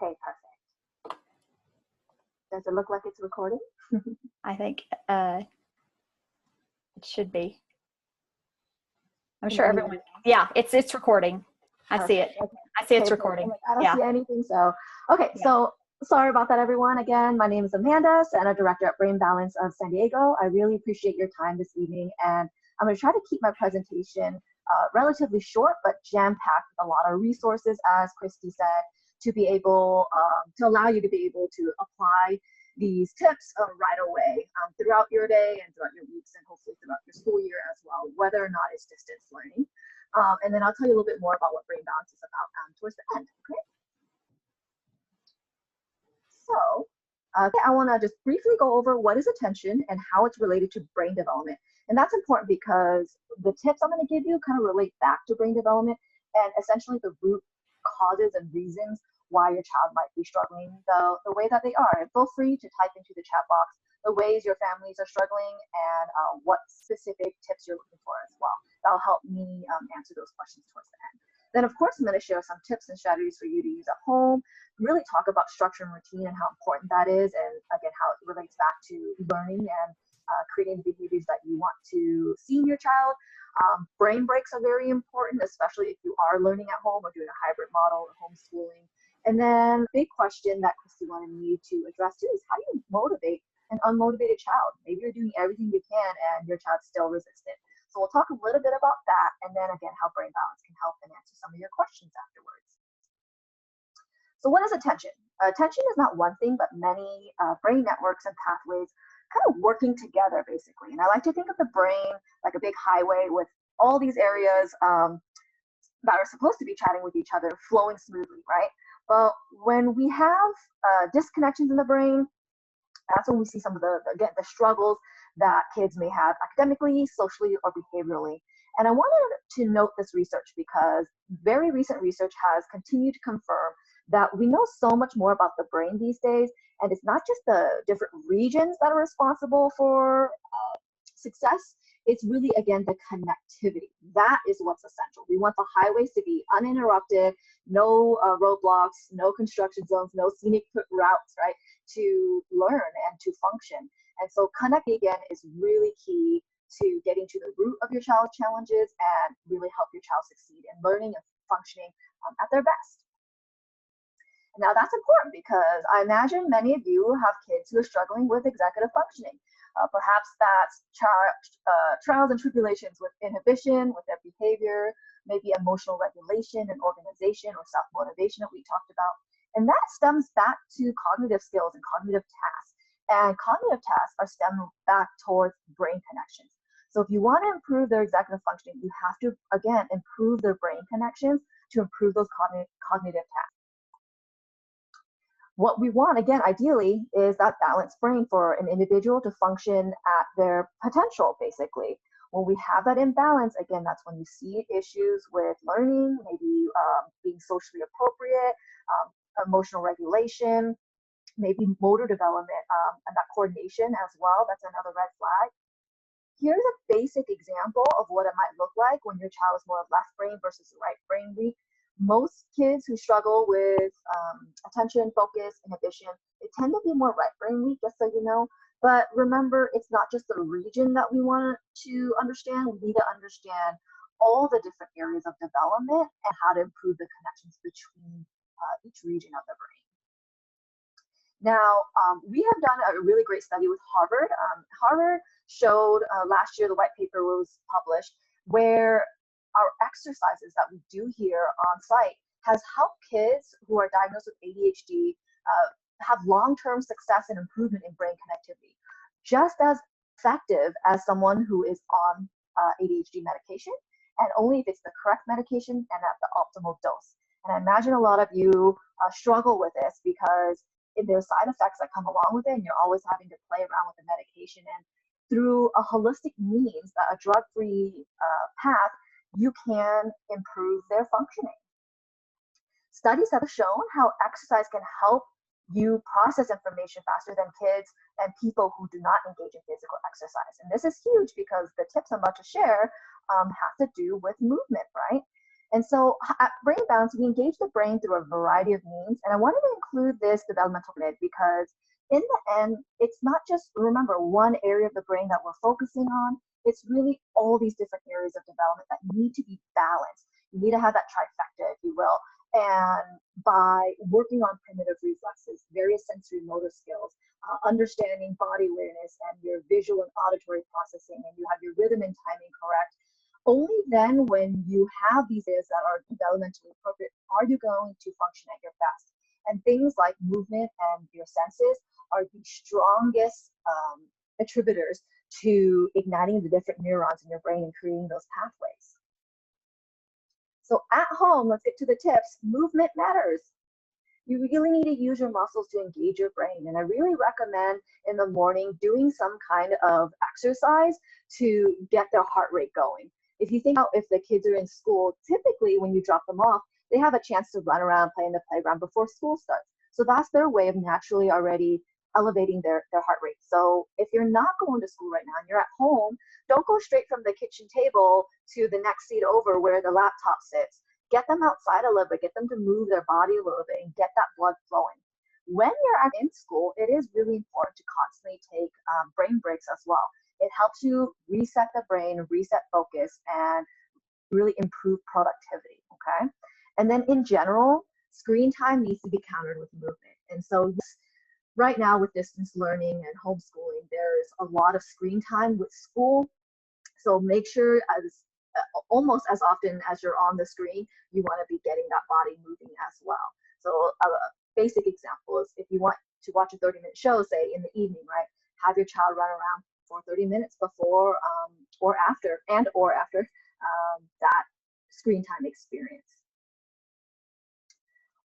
Okay, perfect. Does it look like it's recording? I think it should be. I'm sure everyone. Yeah, it's recording. I see it. I see it's recording. I don't see anything. So, okay. Yeah. So sorry about that, everyone. Again, my name is Amanda, Center Director at Brain Balance of San Diego. I really appreciate your time this evening, and I'm going to try to keep my presentation relatively short, but jam-packed with a lot of resources, as Christy said, to be able to allow you to be able to apply these tips right away throughout your day and throughout your weeks and hopefully throughout your school year as well, whether or not it's distance learning. And then I'll tell you a little bit more about what Brain Balance is about towards the end, okay? So, I want to just briefly go over what is attention and how it's related to brain development. And that's important because the tips I'm going to give you kind of relate back to brain development and essentially the root causes and reasons why your child might be struggling the way that they are. And feel free to type into the chat box the ways your families are struggling and what specific tips you're looking for as well. That'll help me answer those questions towards the end. Then, of course, I'm going to share some tips and strategies for you to use at home, really talk about structure and routine and how important that is, and again, how it relates back to learning and creating behaviors that you want to see in your child. Brain breaks are very important, especially if you are learning at home or doing a hybrid model or homeschooling. And then big question that Christy wanted me to address too is how do you motivate an unmotivated child? Maybe you're doing everything you can and your child's still resistant. So we'll talk a little bit about that, and then again, how Brain Balance can help and answer some of your questions afterwards. So what is attention? Attention is not one thing, but many brain networks and pathways kind of working together, basically. And I like to think of the brain like a big highway with all these areas that are supposed to be chatting with each other, flowing smoothly, right? But when we have disconnections in the brain, that's when we see some of the struggles that kids may have academically, socially, or behaviorally. And I wanted to note this research because very recent research has continued to confirm that we know so much more about the brain these days, and it's not just the different regions that are responsible for success. It's really, again, the connectivity. That is what's essential. We want the highways to be uninterrupted, no roadblocks, no construction zones, no scenic routes, right, to learn and to function. And so connecting, again, is really key to getting to the root of your child's challenges and really help your child succeed in learning and functioning at their best. Now that's important because I imagine many of you have kids who are struggling with executive functioning. Perhaps that's trials and tribulations with inhibition, with their behavior, maybe emotional regulation and organization or self-motivation that we talked about. And that stems back to cognitive skills and cognitive tasks. And cognitive tasks are stemmed back towards brain connections. So if you want to improve their executive functioning, you have to, again, improve their brain connections to improve those cognitive tasks. What we want, again, ideally, is that balanced brain for an individual to function at their potential, basically. When we have that imbalance, again, that's when you see issues with learning, maybe being socially appropriate, emotional regulation, maybe motor development, and that coordination as well. That's another red flag. Here's a basic example of what it might look like when your child is more left brain versus right brain weak. Most kids who struggle with attention, focus, inhibition, they tend to be more right brain weak, just so you know. But remember, it's not just the region that we want to understand. We need to understand all the different areas of development and how to improve the connections between each region of the brain. Now, we have done a really great study with Harvard. Harvard showed last year, the white paper was published, where our exercises that we do here on site has helped kids who are diagnosed with ADHD have long-term success and improvement in brain connectivity, just as effective as someone who is on ADHD medication, and only if it's the correct medication and at the optimal dose. And I imagine a lot of you struggle with this because there's side effects that come along with it, and you're always having to play around with the medication. And through a holistic means, a drug-free path, you can improve their functioning. Studies have shown how exercise can help you process information faster than kids and people who do not engage in physical exercise. And this is huge because the tips I'm about to share have to do with movement, right? And so at Brain Balance, we engage the brain through a variety of means. And I wanted to include this developmental unit because in the end, it's not just, remember, one area of the brain that we're focusing on. It's really all these different areas of development that need to be balanced. You need to have that trifecta, if you will. And by working on primitive reflexes, various sensory motor skills, understanding body awareness and your visual and auditory processing, and you have your rhythm and timing correct, only then when you have these areas that are developmentally appropriate are you going to function at your best. And things like movement and your senses are the strongest attributors to igniting the different neurons in your brain and creating those pathways. So at home, let's get to the tips. Movement matters. You really need to use your muscles to engage your brain. And I really recommend in the morning doing some kind of exercise to get their heart rate going. If you think about if the kids are in school, typically when you drop them off, they have a chance to run around, play in the playground before school starts. So that's their way of naturally already elevating their heart rate. So if you're not going to school right now and you're at home, don't go straight from the kitchen table to the next seat over where the laptop sits. Get them outside a little bit, get them to move their body a little bit and get that blood flowing. When you're in school, it is really important to constantly take brain breaks as well. It helps you reset the brain, reset focus, and really improve productivity, okay? And then in general, screen time needs to be countered with movement. And so right now with distance learning and homeschooling, there's a lot of screen time with school. So make sure almost as often as you're on the screen, you want to be getting that body moving as well. So a basic example is if you want to watch a 30-minute show, say in the evening, right? Have your child run around for 30 minutes before or after that screen time experience.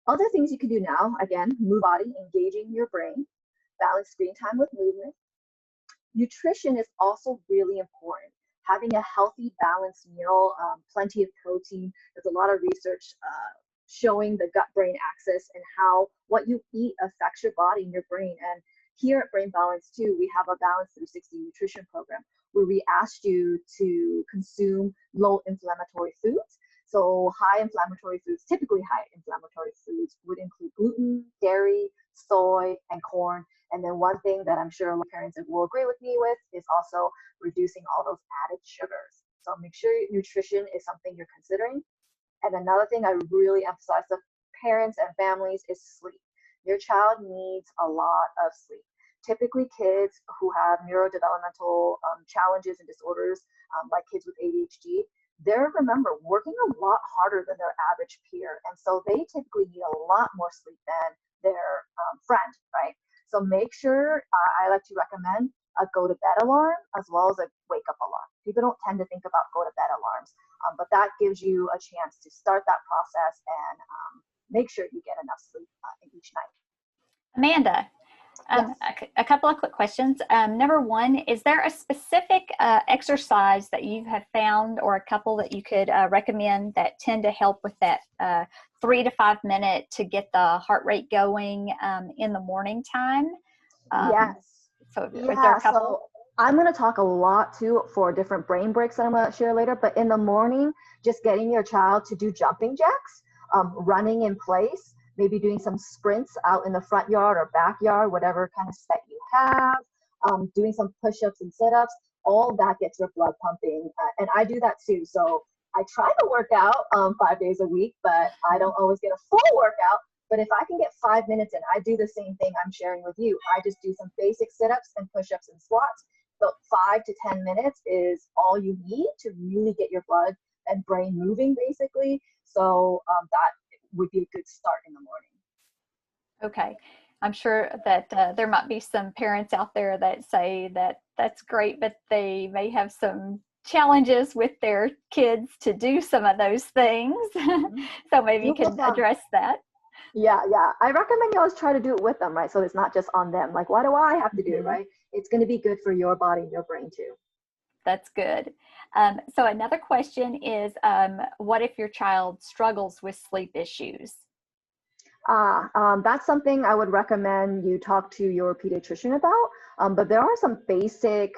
Other things you can do now, again, move body, engaging your brain, balance screen time with movement. Nutrition is also really important. Having a healthy, balanced meal, plenty of protein. There's a lot of research showing the gut-brain axis and how what you eat affects your body and your brain. And here at Brain Balance too, we have a Balance 360 nutrition program where we asked you to consume low inflammatory foods. So high inflammatory foods, typically high inflammatory foods would include gluten, dairy, soy, and corn. And then one thing that I'm sure parents will agree with me with is also reducing all those added sugars. So make sure nutrition is something you're considering. And another thing I really emphasize to parents and families is sleep. Your child needs a lot of sleep. Typically kids who have neurodevelopmental challenges and disorders, like kids with ADHD, they're, remember, working a lot harder than their average peer. And so they typically need a lot more sleep than their friend, right? So make sure, I like to recommend a go to bed alarm as well as a wake up alarm. People don't tend to think about go to bed alarms, but that gives you a chance to start that process and make sure you get enough sleep in each night. Amanda, Yes. a couple of quick questions. Number one, is there a specific exercise that you have found or a couple that you could recommend that tend to help with that 3 to 5 minute to get the heart rate going in the morning time? Yes. So Yeah, is there a couple? so I'm going to talk a lot too for different brain breaks that I'm going to share later, but in the morning, just getting your child to do jumping jacks, running in place, maybe doing some sprints out in the front yard or backyard, whatever kind of set you have, doing some push-ups and sit-ups, all that gets your blood pumping. And I do that too. So I try to work out 5 days a week, but I don't always get a full workout. But if I can get 5 minutes in, I do the same thing I'm sharing with you. I just do some basic sit-ups and push-ups and squats. So 5 to 10 minutes is all you need to really get your blood and brain moving, basically. So that would be a good start in the morning. Okay. I'm sure that there might be some parents out there that say that that's great, but they may have some challenges with their kids to do some of those things. So maybe you can address that. Yeah. I recommend you always try to do it with them, right? So it's not just on them. Like, why do I have to do it, right? It's going to be good for your body and your brain too. That's good. So another question is, what if your child struggles with sleep issues? That's something I would recommend you talk to your pediatrician about. But there are some basic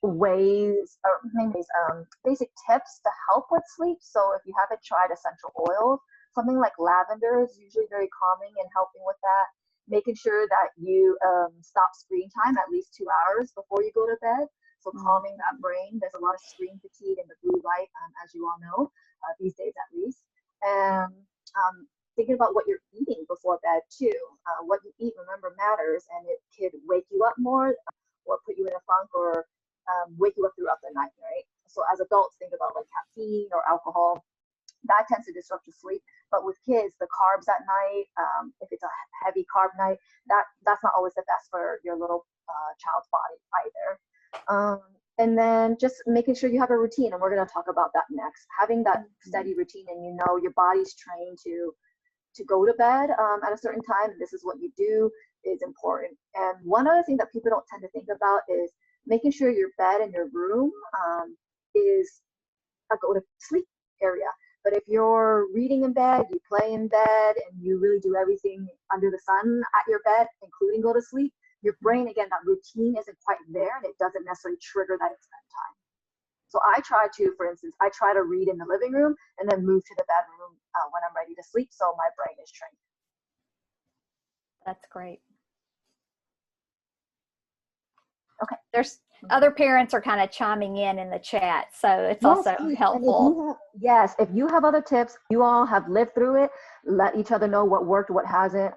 ways, or maybe basic tips to help with sleep. So if you haven't tried essential oils, something like lavender is usually very calming and helping with that. Making sure that you stop screen time at least 2 hours before you go to bed. So calming that brain. There's a lot of screen fatigue and the blue light, as you all know, these days at least. And thinking about what you're eating before bed too. What you eat, remember, matters, and it could wake you up more or put you in a funk or wake you up throughout the night, right? So as adults, think about like caffeine or alcohol. That tends to disrupt your sleep. But with kids, the carbs at night, if it's a heavy carb night, that's not always the best for your little child's body either. And then just making sure you have a routine, and we're going to talk about that next. Having that steady routine, and you know your body's trained to go to bed at a certain time, and this is what you do, is important. And one other thing that people don't tend to think about is making sure your bed in your room is a go to sleep area. But if you're reading in bed, you play in bed, and you really do everything under the sun at your bed, including go to sleep, your brain, again, that routine isn't quite there, and it doesn't necessarily trigger that it's bedtime. So I try to, for instance, I try to read in the living room and then move to the bedroom when I'm ready to sleep, so my brain is trained. That's great. Okay. There's other parents are kind of chiming in the chat, so it's also helpful. If you have other tips, you all have lived through it, let each other know what worked, what hasn't.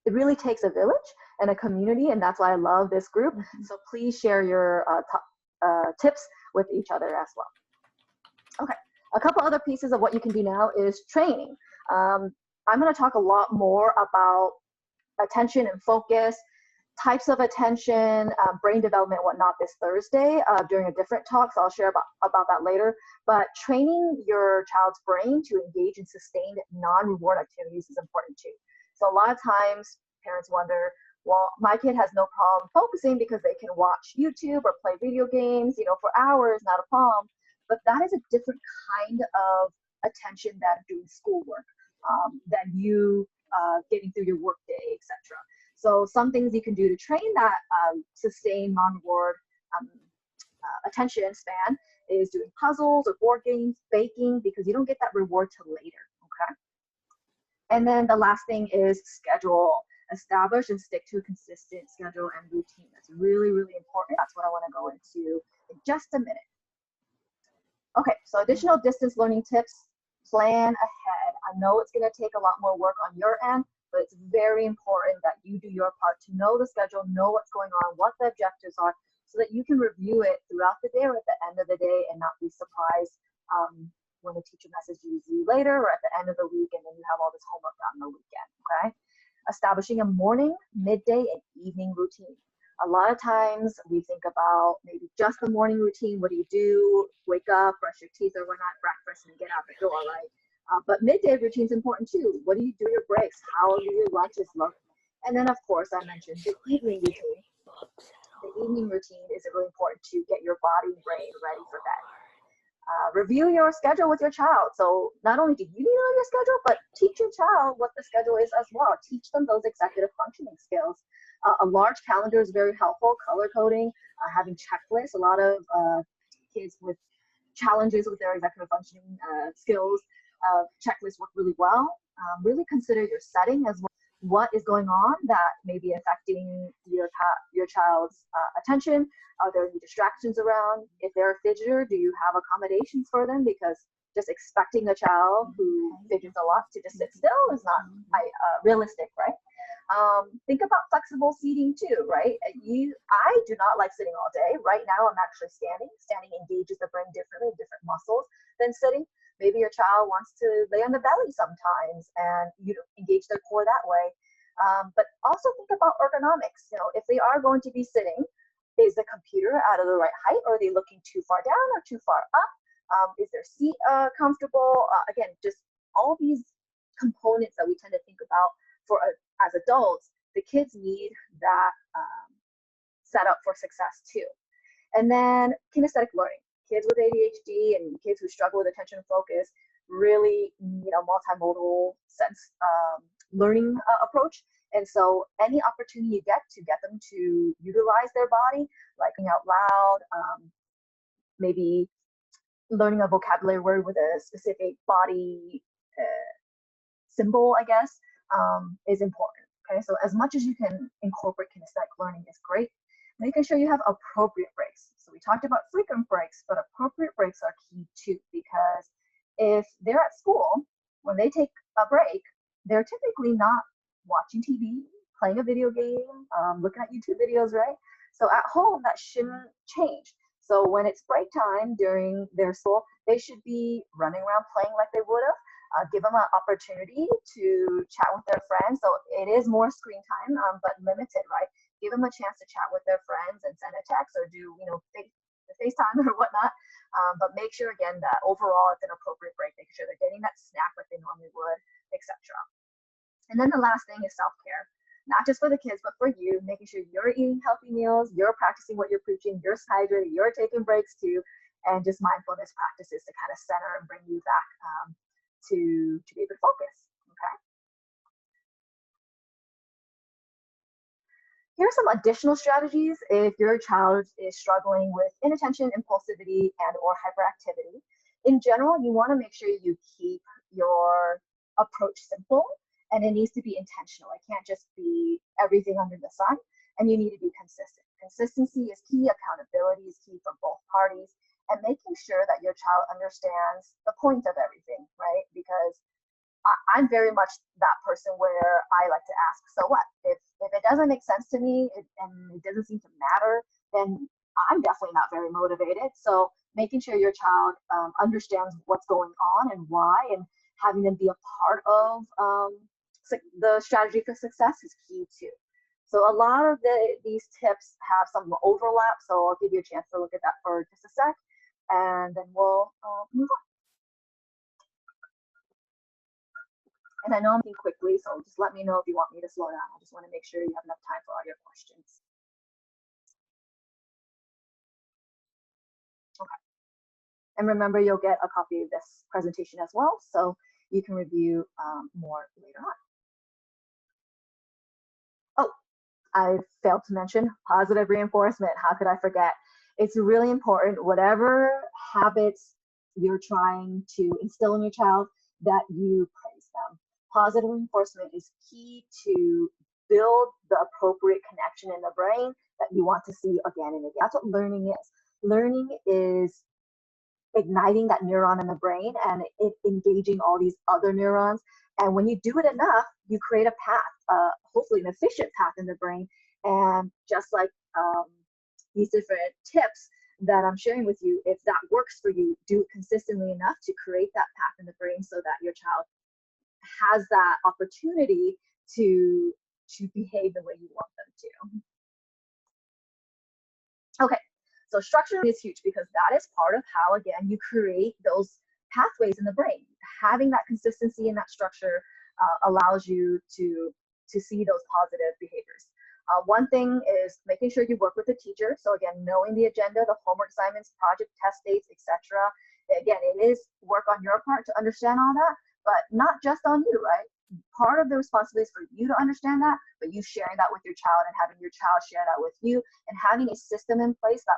It really takes a village and a community, and that's why I love this group. So please share your tips with each other as well. Okay, a couple other pieces of what you can do now is training. I'm going to talk a lot more about attention and focus, types of attention, brain development, whatnot this Thursday during a different talk, so I'll share about that later. But training your child's brain to engage in sustained non-reward activities is important too. So a lot of times parents wonder, well, my kid has no problem focusing because they can watch YouTube or play video games, for hours, not a problem. But that is a different kind of attention than doing schoolwork, than you getting through your workday, etc. So some things you can do to train that sustained non-reward attention span is doing puzzles or board games, baking, because you don't get that reward till later, okay? And then the last thing is schedule. Establish and stick to a consistent schedule and routine. That's really, really important. That's what I want to go into in just a minute. Okay, so additional distance learning tips, plan ahead. I know it's going to take a lot more work on your end, but it's very important that you do your part to know the schedule, know what's going on, what the objectives are, so that you can review it throughout the day or at the end of the day and not be surprised when the teacher messages you later or at the end of the week, and then you have all this homework on the weekend, okay? Establishing a morning, midday, and evening routine. A lot of times we think about maybe just the morning routine. What do you do? Wake up, brush your teeth or whatnot, breakfast, and get out the door, right? But midday routine is important too. What do you do your breaks? How do your lunches look? And then, of course, I mentioned the evening routine. The evening routine is really important to get your body and brain ready for bed. Review your schedule with your child. So not only do you need to know your schedule, but teach your child what the schedule is as well. Teach them those executive functioning skills. A large calendar is very helpful. Color coding, having checklists. A lot of kids with challenges with their executive functioning skills, checklists work really well. Really consider your setting as well. What is going on that may be affecting your child's attention? Are there any distractions around? If they're a fidgeter, do you have accommodations for them? Because just expecting a child who fidgets a lot to just sit still is not realistic, right? Think about flexible seating too, right? I do not like sitting all day. Right now, I'm actually standing. Standing engages the brain differently, different muscles than sitting. Maybe your child wants to lay on the belly sometimes and you engage their core that way. But also think about ergonomics. If they are going to be sitting, is the computer out of the right height, or are they looking too far down or too far up? Is their seat comfortable? Again, just all these components that we tend to think about as adults, the kids need that setup for success too. And then kinesthetic learning. Kids with ADHD and kids who struggle with attention and focus really need a multimodal sense learning approach. And so any opportunity you get to get them to utilize their body, like out loud, maybe learning a vocabulary word with a specific body symbol, I guess, is important. Okay, so as much as you can incorporate kinesthetic learning is great. Making sure you have appropriate breaks. So we talked about frequent breaks, but appropriate breaks are key too, because if they're at school, when they take a break, they're typically not watching TV, playing a video game, looking at YouTube videos, right? So at home, that shouldn't change. So when it's break time during their school, they should be running around playing like they would have. Give them an opportunity to chat with their friends. So it is more screen time, but limited, right? Give them a chance to chat with their friends and send a text or do, FaceTime or whatnot. But make sure, again, that overall it's an appropriate break, making sure they're getting that snack like they normally would, etc. And then the last thing is self-care. Not just for the kids, but for you, making sure you're eating healthy meals, you're practicing what you're preaching, you're hydrated, you're taking breaks too, and just mindfulness practices to kind of center and bring you back to be able to focus. Okay. Here are some additional strategies if your child is struggling with inattention, impulsivity, and or hyperactivity. In general, you want to make sure you keep your approach simple, and it needs to be intentional. It can't just be everything under the sun, and you need to be consistent. Consistency is key, accountability is key for both parties, and making sure that your child understands the point of everything, right? Because I'm very much that person where I like to ask, so what? If it doesn't make sense to me and it doesn't seem to matter, then I'm definitely not very motivated. So making sure your child understands what's going on and why, and having them be a part of the strategy for success is key too. So a lot of these tips have some overlap, so I'll give you a chance to look at that for just a sec, and then we'll move on. And I know I'm moving quickly, so just let me know if you want me to slow down. I just want to make sure you have enough time for all your questions. Okay. And remember, you'll get a copy of this presentation as well, so you can review more later on. Oh, I failed to mention positive reinforcement. How could I forget? It's really important, whatever habits you're trying to instill in your child, that you praise them. Positive reinforcement is key to build the appropriate connection in the brain that you want to see again and again. That's what learning is. Learning is igniting that neuron in the brain and it engaging all these other neurons. And when you do it enough, you create a path, hopefully an efficient path in the brain. And just like these different tips that I'm sharing with you, if that works for you, do it consistently enough to create that path in the brain so that your child has that opportunity to behave the way you want them to. Okay, so structure is huge because that is part of how, again, you create those pathways in the brain. Having that consistency in that structure allows you to see those positive behaviors. One thing is making sure you work with the teacher. So again, knowing the agenda, the homework assignments, project test dates, etc. Again, it is work on your part to understand all that, but not just on you, right? Part of the responsibility is for you to understand that, but you sharing that with your child and having your child share that with you, and having a system in place that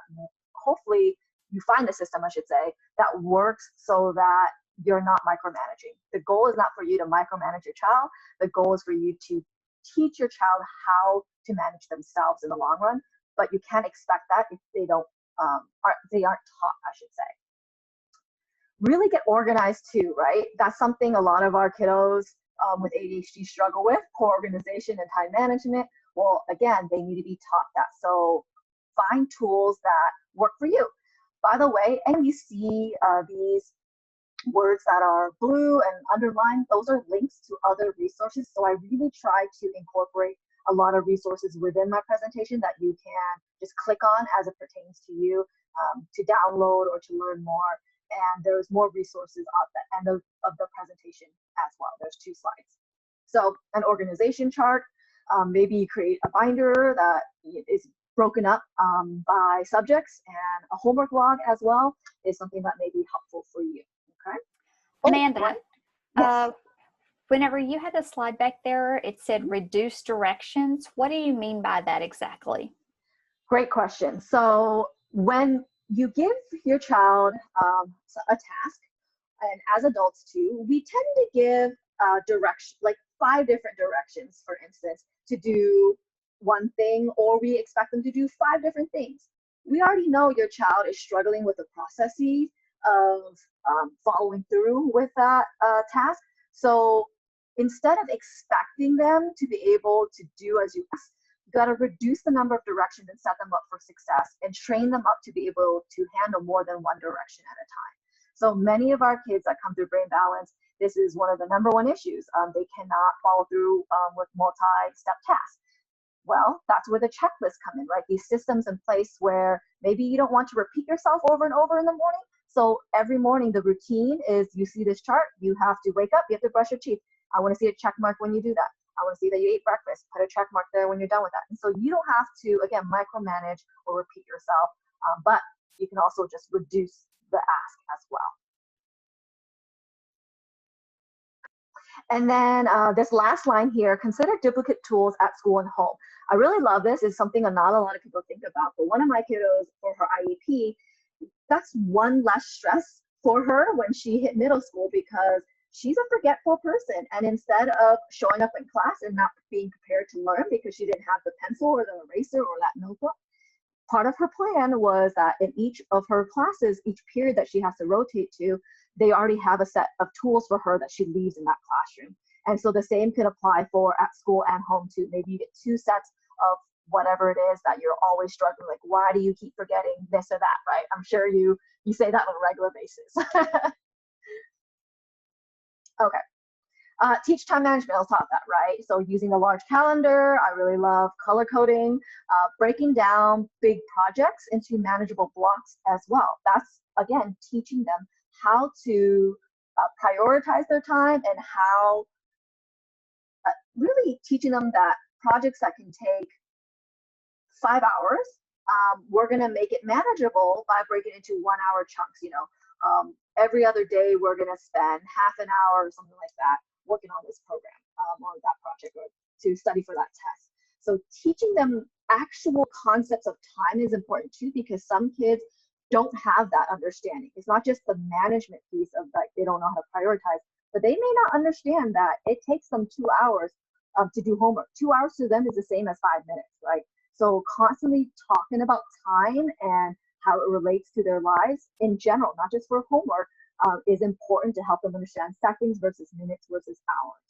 hopefully you find a system, I should say, that works so that you're not micromanaging. The goal is not for you to micromanage your child. The goal is for you to teach your child how to manage themselves in the long run, but you can't expect that if they aren't taught, I should say. Really get organized too, right? That's something a lot of our kiddos with ADHD struggle with, poor organization and time management. Well, again, they need to be taught that. So find tools that work for you. By the way, and you see these words that are blue and underlined, those are links to other resources. So I really try to incorporate a lot of resources within my presentation that you can just click on as it pertains to you to download or to learn more. And there's more resources at the end of the presentation as well. There's 2 slides. So an organization chart, maybe you create a binder that is broken up by subjects, and a homework log as well is something that may be helpful for you. Okay. Amanda, yes. Whenever you had the slide back there, it said reduce directions. What do you mean by that exactly? Great question. So when you give your child a task, and as adults too, we tend to give direction, like 5 different directions, for instance, to do one thing, or we expect them to do 5 different things. We already know your child is struggling with the processes of following through with that task. So instead of expecting them to be able to do as you ask, you got to reduce the number of directions and set them up for success and train them up to be able to handle more than one direction at a time. So many of our kids that come through brain balance, this is one of the #1 issues. They cannot follow through with multi-step tasks. Well, that's where the checklists come in, right? These systems in place where maybe you don't want to repeat yourself over and over in the morning. So every morning, the routine is you see this chart, you have to wake up, you have to brush your teeth. I want to see a check mark when you do that. I want to see that you ate breakfast, put a check mark there when you're done with that. And so you don't have to, again, micromanage or repeat yourself, but you can also just reduce the ask as well. And then this last line here, consider duplicate tools at school and home. I really love this. It's something that not a lot of people think about, but one of my kiddos for her IEP, that's one less stress for her when she hit middle school, because she's a forgetful person. And instead of showing up in class and not being prepared to learn because she didn't have the pencil or the eraser or that notebook, part of her plan was that in each of her classes, each period that she has to rotate to, they already have a set of tools for her that she leaves in that classroom. And so the same can apply for at school and home too. Maybe you get 2 sets of whatever it is that you're always struggling, like, why do you keep forgetting this or that, right? I'm sure you say that on a regular basis. Okay. Teach time management, I'll talk that, right? So using a large calendar, I really love color coding, breaking down big projects into manageable blocks as well. That's, again, teaching them how to prioritize their time, and how really teaching them that projects that can take 5 hours, we're going to make it manageable by breaking it into 1-hour chunks. Every other day we're going to spend half an hour or something like that working on this program or that project, or to study for that test. So teaching them actual concepts of time is important too, because some kids don't have that understanding. It's not just the management piece of like they don't know how to prioritize, but they may not understand that it takes them 2 hours to do homework. 2 hours to them is the same as 5 minutes, right? So constantly talking about time and how it relates to their lives in general, not just for homework, is important to help them understand seconds versus minutes versus hours.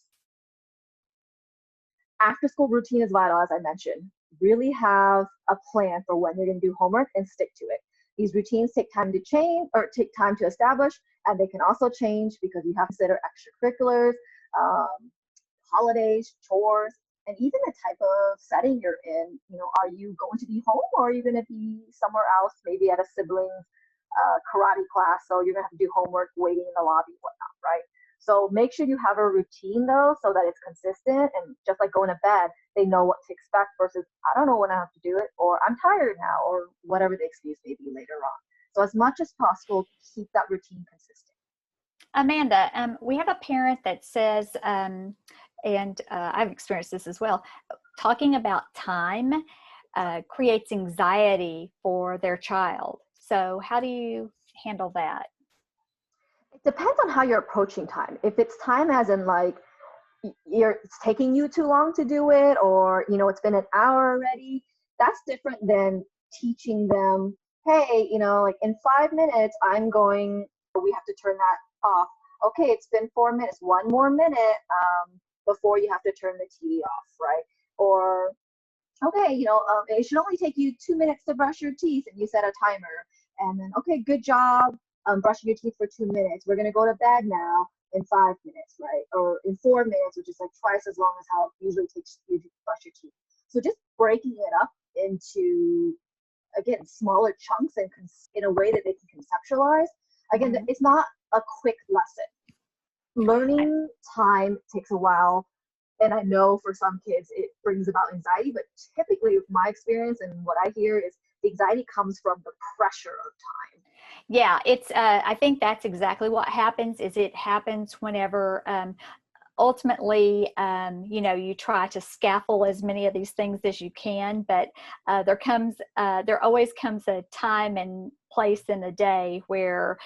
After school routine is vital, as I mentioned. Really have a plan for when you're going to do homework and stick to it. These routines take time to change, or take time to establish, and they can also change because you have to consider extracurriculars, holidays, chores, and even the type of setting you're in. Are you going to be home, or are you going to be somewhere else, maybe at a sibling's karate class, so you're going to have to do homework waiting in the lobby, whatnot, right? So make sure you have a routine though, so that it's consistent, and just like going to bed, they know what to expect versus, I don't know when I have to do it, or I'm tired now, or whatever the excuse may be later on. So as much as possible, keep that routine consistent. Amanda, we have a parent that says, and I've experienced this as well, talking about time creates anxiety for their child. So how do you handle that? It depends on how you're approaching time. If it's time as in like it's taking you too long to do it, or it's been an hour already, that's different than teaching them, hey, like in 5 minutes we have to turn that off. Okay, it's been 4 minutes, 1 more minute before you have to turn the TV off, right? Or okay, it should only take you 2 minutes to brush your teeth, and you set a timer. And then, okay, good job brushing your teeth for 2 minutes. We're going to go to bed now in 5 minutes, right? Or in 4 minutes, which is like twice as long as how it usually takes you to brush your teeth. So just breaking it up into, again, smaller chunks and in a way that they can conceptualize. Again, it's not a quick lesson. Learning time takes a while. And I know for some kids it brings about anxiety, but typically with my experience and what I hear is the anxiety comes from the pressure of time. Yeah, it's I think that's exactly what happens. Is it happens whenever ultimately, you know, you try to scaffold as many of these things as you can, but there always comes a time and place in the day where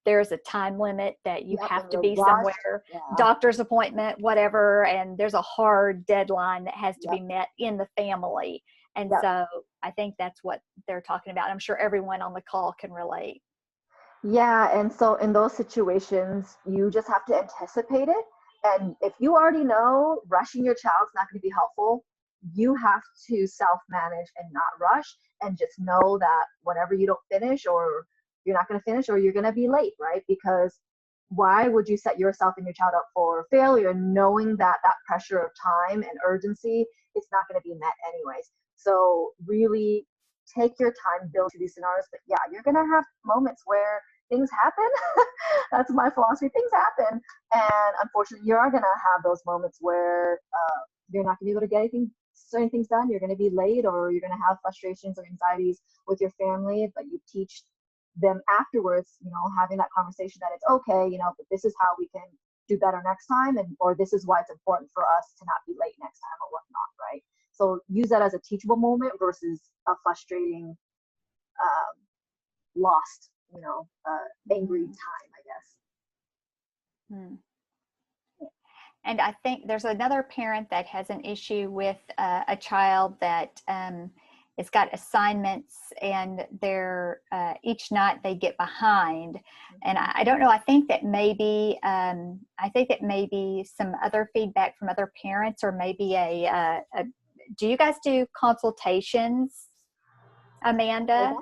there's a time limit that you Yep, have and to you're be rushed. somewhere, Yeah. doctor's appointment, whatever, and there's a hard deadline that has to Yep. be met in the family. And Yep. so I think that's what they're talking about. I'm sure everyone on the call can relate. Yeah, and so in those situations, you just have to anticipate it. And if you already know rushing your child's not going to be helpful, you have to self-manage and not rush, and just know that whenever you don't finish, or you're not going to finish, or you're going to be late, right? Because why would you set yourself and your child up for failure knowing that that pressure of time and urgency is not going to be met anyways? So really take your time, build to these scenarios. But yeah, you're going to have moments where things happen. That's my philosophy. Things happen. And unfortunately, you are going to have those moments where you're not going to be able to get certain things done. You're going to be late, or you're going to have frustrations or anxieties with your family, but you teach them afterwards, you know, having that conversation that it's okay, you know, but this is how we can do better next time. And, or this is why it's important for us to not be late next time or whatnot, right? So use that as a teachable moment versus a frustrating, lost, you know, angry time, I guess. Hmm. And I think there's another parent that has an issue with a child that has got assignments, and they're each night they get behind. And I don't know. I think that maybe some other feedback from other parents, or maybe do you guys do consultations, Brain Amanda?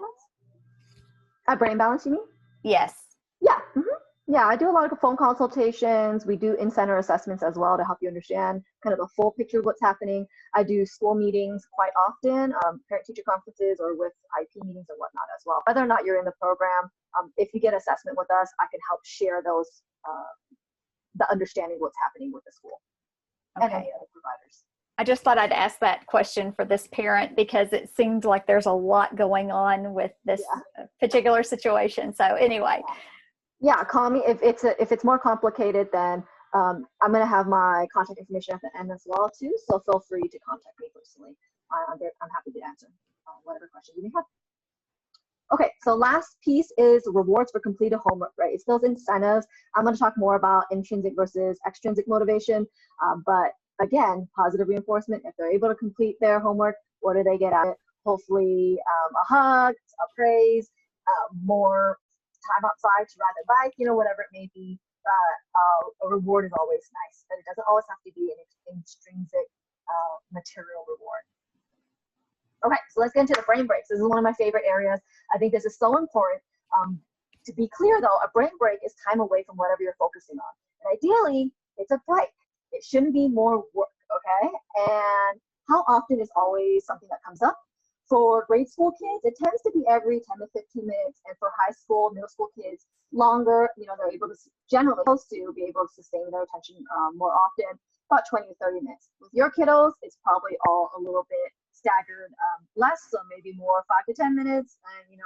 balance? Brain balance, you mean? Yes. Yeah. Yeah, I do a lot of phone consultations. We do in-center assessments as well to help you understand kind of the full picture of what's happening. I do school meetings quite often, parent-teacher conferences, or with IP meetings and whatnot as well. Whether or not you're in the program, if you get assessment with us, I can help share those, the understanding of what's happening with the school and Okay. any other providers. I just thought I'd ask that question for this parent, because it seems like there's a lot going on with this particular situation. So anyway. Yeah, call me if it's more complicated. Then I'm going to have my contact information at the end as well too. So feel free to contact me personally. I'm happy to answer whatever questions you may have. Okay, so last piece is rewards for completed homework, right? It's those incentives. I'm going to talk more about intrinsic versus extrinsic motivation. But again, positive reinforcement. If they're able to complete their homework, what do they get out of it? Hopefully a hug, a praise, more time outside to ride their bike, you know, whatever it may be. A reward is always nice, but it doesn't always have to be an intrinsic material reward. Okay, so let's get into the brain breaks. This is one of my favorite areas. I think this is so important. To be clear though, a brain break is time away from whatever you're focusing on. And ideally, it's a break. It shouldn't be more work, okay? And how often is always something that comes up. For grade school kids, it tends to be every 10 to 15 minutes. And for high school, middle school kids, longer, you know, they're able to, generally supposed to be able to sustain their attention more often, about 20 to 30 minutes. With your kiddos, it's probably all a little bit staggered less, so maybe more 5 to 10 minutes, and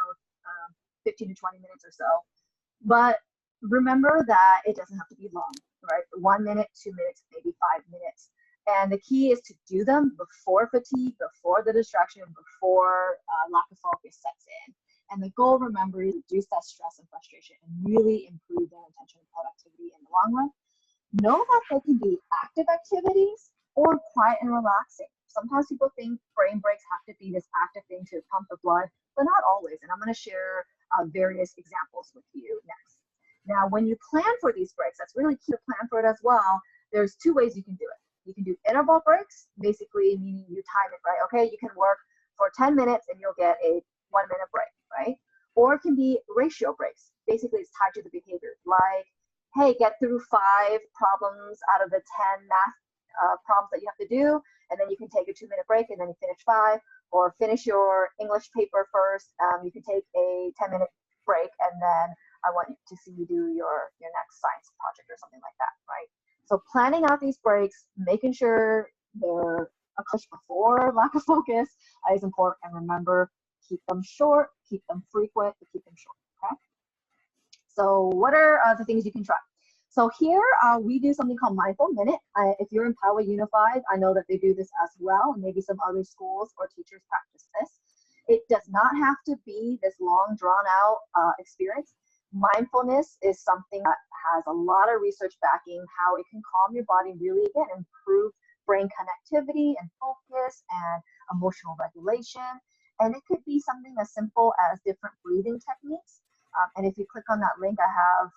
15 to 20 minutes or so. But remember that it doesn't have to be long, right? 1 minute, 2 minutes, maybe 5 minutes. And the key is to do them before fatigue, before the distraction, before lack of focus sets in. And the goal, remember, is to reduce that stress and frustration and really improve their attention and productivity in the long run. Know that they can be active activities or quiet and relaxing. Sometimes people think brain breaks have to be this active thing to pump the blood, but not always. And I'm going to share various examples with you next. Now, when you plan for these breaks, that's really key to plan for it as well. There's two ways you can do it. You can do interval breaks, basically meaning you time it, right? Okay, you can work for 10 minutes and you'll get a 1 minute break, right? Or it can be ratio breaks. Basically, it's tied to the behavior. Like, hey, get through 5 problems out of the 10 math problems that you have to do, and then you can take a 2 minute break and then you finish 5, or finish your English paper first. You can take a 10-minute break, and then I want to see you do your next science project or something like that, right? So planning out these breaks, making sure they're accomplished before lack of focus is important. And remember, keep them short, keep them frequent, but keep them short, okay? So what are the things you can try? So here we do something called Mindful Minute. If you're in Power Unified, I know that they do this as well, and maybe some other schools or teachers practice this. It does not have to be this long, drawn out experience. Mindfulness is something that has a lot of research backing how it can calm your body, really, again, improve brain connectivity and focus and emotional regulation. And it could be something as simple as different breathing techniques. And if you click on that link, I have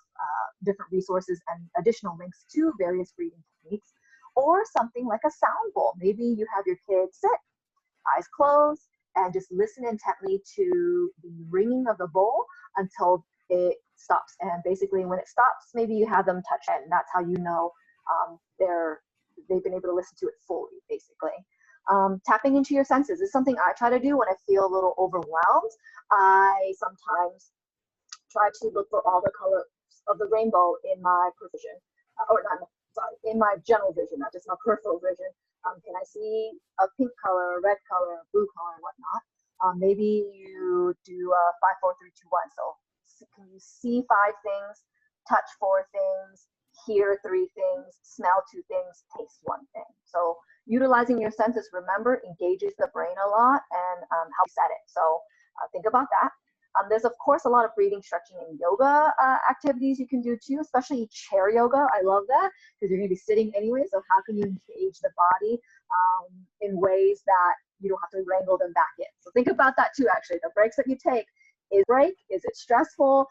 different resources and additional links to various breathing techniques, or something like a sound bowl. Maybe you have your kids sit, eyes closed, and just listen intently to the ringing of the bowl until it stops. And basically when it stops, maybe you have them touch it, and that's how you know they've been able to listen to it fully, basically. Tapping into your senses is something I try to do when I feel a little overwhelmed. I sometimes try to look for all the colors of the rainbow in my peripheral, or not, sorry, in my general vision, not just my peripheral vision. Can I see a pink color, a red color, a blue color, and whatnot? Maybe you do 5, 4, 3, 2, 1. So can you see 5 things, touch 4 things, hear 3 things, smell 2 things, taste 1 thing? So utilizing your senses, remember, engages the brain a lot and helps set it. So think about that. There's, of course, a lot of breathing, stretching, and yoga activities you can do too, especially chair yoga. I love that because you're going to be sitting anyway. So how can you engage the body in ways that you don't have to wrangle them back in? So think about that too, actually. The breaks that you take, is it stressful?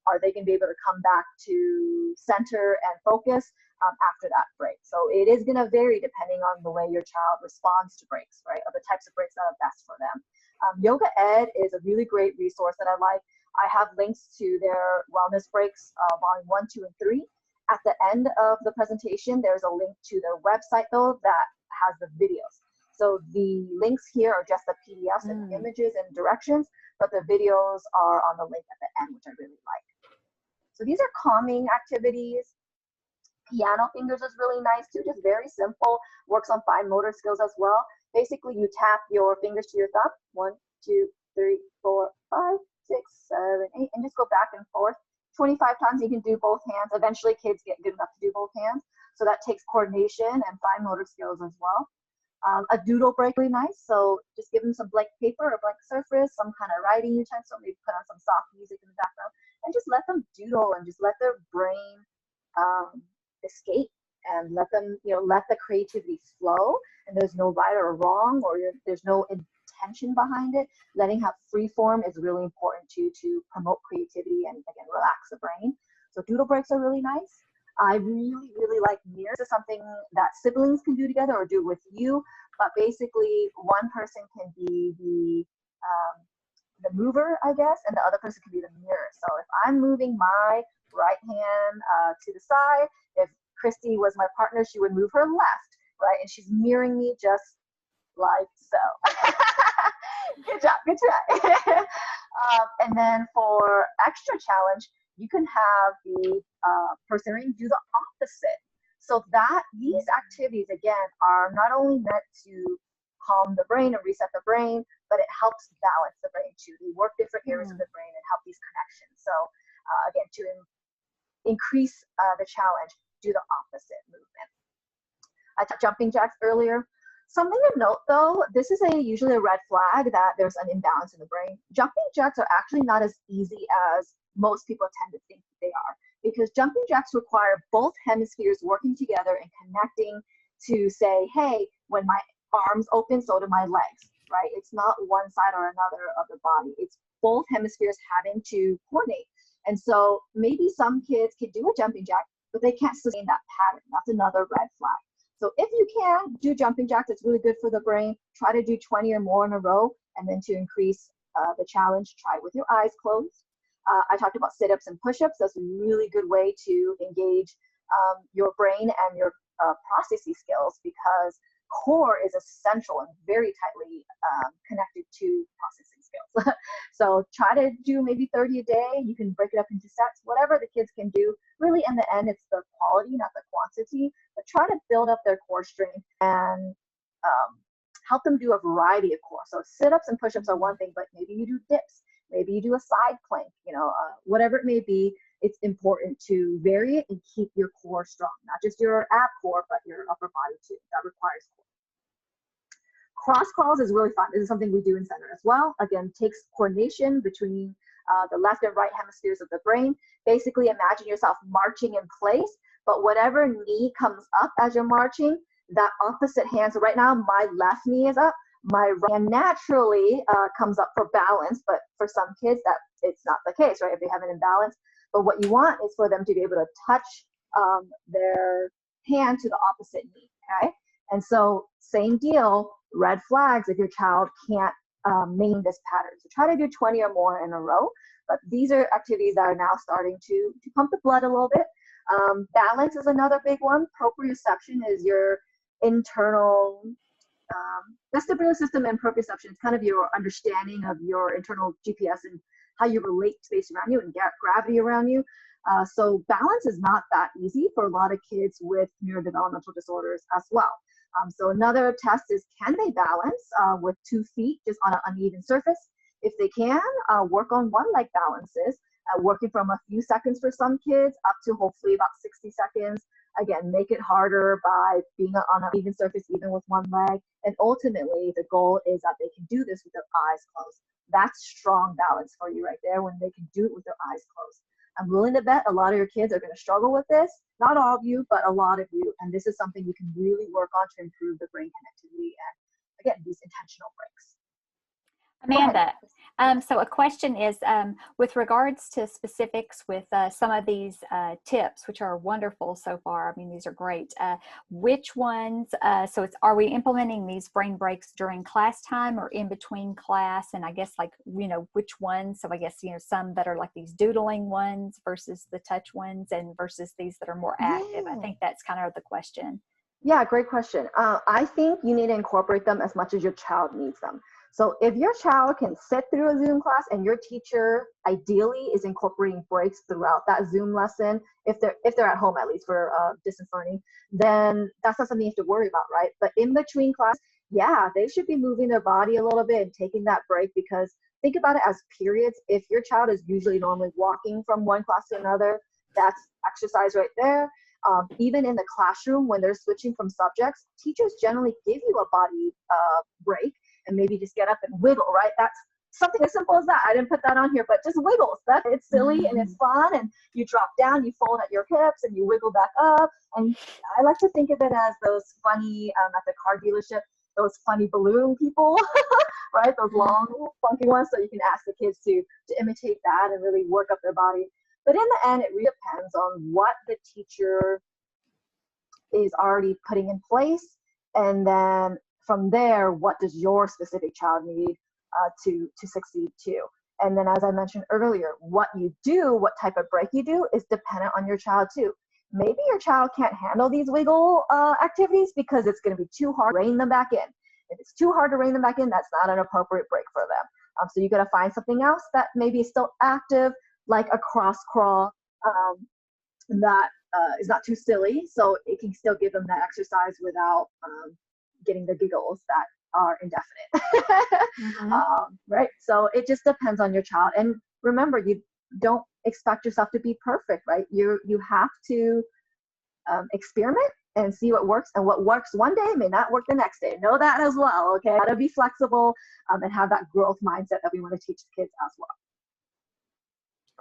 Are they going to be able to come back to center and focus after that break? So it is going to vary depending on the way your child responds to breaks, right? Or the types of breaks that are best for them. Yoga Ed is a really great resource that I like. I have links to their wellness breaks, volume 1, 2, and 3. At the end of the presentation, there's a link to their website, though, that has the videos. So the links here are just the PDFs and images and directions, but the videos are on the link at the end, which I really like. So these are calming activities. Piano fingers is really nice too, just very simple, works on fine motor skills as well. Basically, you tap your fingers to your thumb, 1, 2, 3, 4, 5, 6, 7, 8, and just go back and forth 25 times. You can do both hands. Eventually, kids get good enough to do both hands, so that takes coordination and fine motor skills as well. A doodle break, really nice. So just give them some blank paper or blank surface, some kind of writing utensil, maybe put on some soft music in the background, and just let them doodle and just let their brain escape and let them, let the creativity flow. And there's no right or wrong, or there's no intention behind it. Letting have free form is really important too, to promote creativity and, again, relax the brain. So doodle breaks are really nice. I really, really like mirrors. It's something that siblings can do together or do with you, but basically one person can be the mover, I guess, and the other person can be the mirror. So if I'm moving my right hand to the side, if Christy was my partner, she would move her left, right? And she's mirroring me just like so. Good job, good try. And then for extra challenge, you can have the person do the opposite. So that these activities, again, are not only meant to calm the brain and reset the brain, but it helps balance the brain too. They work different areas of the brain and help these connections. So again, to increase the challenge, do the opposite movement. I taught jumping jacks earlier. Something to note, though, this is usually a red flag that there's an imbalance in the brain. Jumping jacks are actually not as easy as most people tend to think they are, because jumping jacks require both hemispheres working together and connecting to say, hey, when my arms open, so do my legs, right? It's not one side or another of the body. It's both hemispheres having to coordinate. And so maybe some kids can do a jumping jack, but they can't sustain that pattern. That's another red flag. So if you can do jumping jacks, it's really good for the brain. Try to do 20 or more in a row. And then to increase the challenge, try it with your eyes closed. I talked about sit-ups and push-ups. That's a really good way to engage your brain and your processing skills, because core is essential and very tightly connected to processing skills. So try to do maybe 30 a day. You can break it up into sets, whatever the kids can do. Really, in the end, it's the quality, not the quantity. But try to build up their core strength and help them do a variety of core. So sit-ups and push-ups are one thing, but maybe you do dips. Maybe you do a side plank, whatever it may be. It's important to vary it and keep your core strong, not just your ab core, but your upper body too. That requires core. Cross crawls is really fun. This is something we do in center as well. Again, takes coordination between the left and right hemispheres of the brain. Basically, imagine yourself marching in place, but whatever knee comes up as you're marching, that opposite hand. So right now, my left knee is up. My right hand naturally comes up for balance, but for some kids, that it's not the case, right? If they have an imbalance. But what you want is for them to be able to touch their hand to the opposite knee, okay? And so same deal, red flags if your child can't maintain this pattern. So try to do 20 or more in a row. But these are activities that are now starting to pump the blood a little bit. Balance is another big one. Proprioception is your internal vestibular system, and proprioception is kind of your understanding of your internal GPS and how you relate to space around you and gravity around you. So balance is not that easy for a lot of kids with neurodevelopmental disorders as well. So another test is, can they balance with 2 feet just on an uneven surface? If they can, work on one leg balances, working from a few seconds for some kids up to hopefully about 60 seconds. Again, make it harder by being on an uneven surface, even with one leg. And ultimately, the goal is that they can do this with their eyes closed. That's strong balance for you right there, when they can do it with their eyes closed. I'm willing to bet a lot of your kids are going to struggle with this. Not all of you, but a lot of you. And this is something you can really work on to improve the brain connectivity and, again, these intentional breaks. Amanda, so a question is, with regards to specifics with some of these tips, which are wonderful so far, I mean, these are great. Which ones, are we implementing these brain breaks during class time or in between class? And I guess, like, which ones? So I guess, some that are like these doodling ones versus the touch ones, and versus these that are more active. I think that's kind of the question. Yeah, great question. I think you need to incorporate them as much as your child needs them. So if your child can sit through a Zoom class and your teacher ideally is incorporating breaks throughout that Zoom lesson, if they're at home, at least for distance learning, then that's not something you have to worry about, right? But in between class, yeah, they should be moving their body a little bit and taking that break, because think about it as periods. If your child is usually normally walking from one class to another, that's exercise right there. Even in the classroom, when they're switching from subjects, teachers generally give you a body break, and maybe just get up and wiggle, right? That's something as simple as that. I didn't put that on here, but just wiggles. It's silly and it's fun, and you drop down, you fold at your hips, and you wiggle back up. And I like to think of it as those funny, at the car dealership, those funny balloon people, right? Those long, funky ones. So you can ask the kids to imitate that and really work up their body. But in the end, it really depends on what the teacher is already putting in place, and then from there, what does your specific child need to succeed too? And then, as I mentioned earlier, what you do, what type of break you do, is dependent on your child too. Maybe your child can't handle these wiggle activities because it's going to be too hard to rein them back in. If it's too hard to rein them back in, that's not an appropriate break for them. So you got to find something else that maybe is still active, like a cross crawl, that is not too silly, so it can still give them that exercise without getting the giggles that are indefinite. Right? So it just depends on your child. And remember, you don't expect yourself to be perfect, right? You have to experiment and see what works, and what works one day may not work the next day. Know that as well, okay? Gotta be flexible and have that growth mindset that we want to teach the kids as well.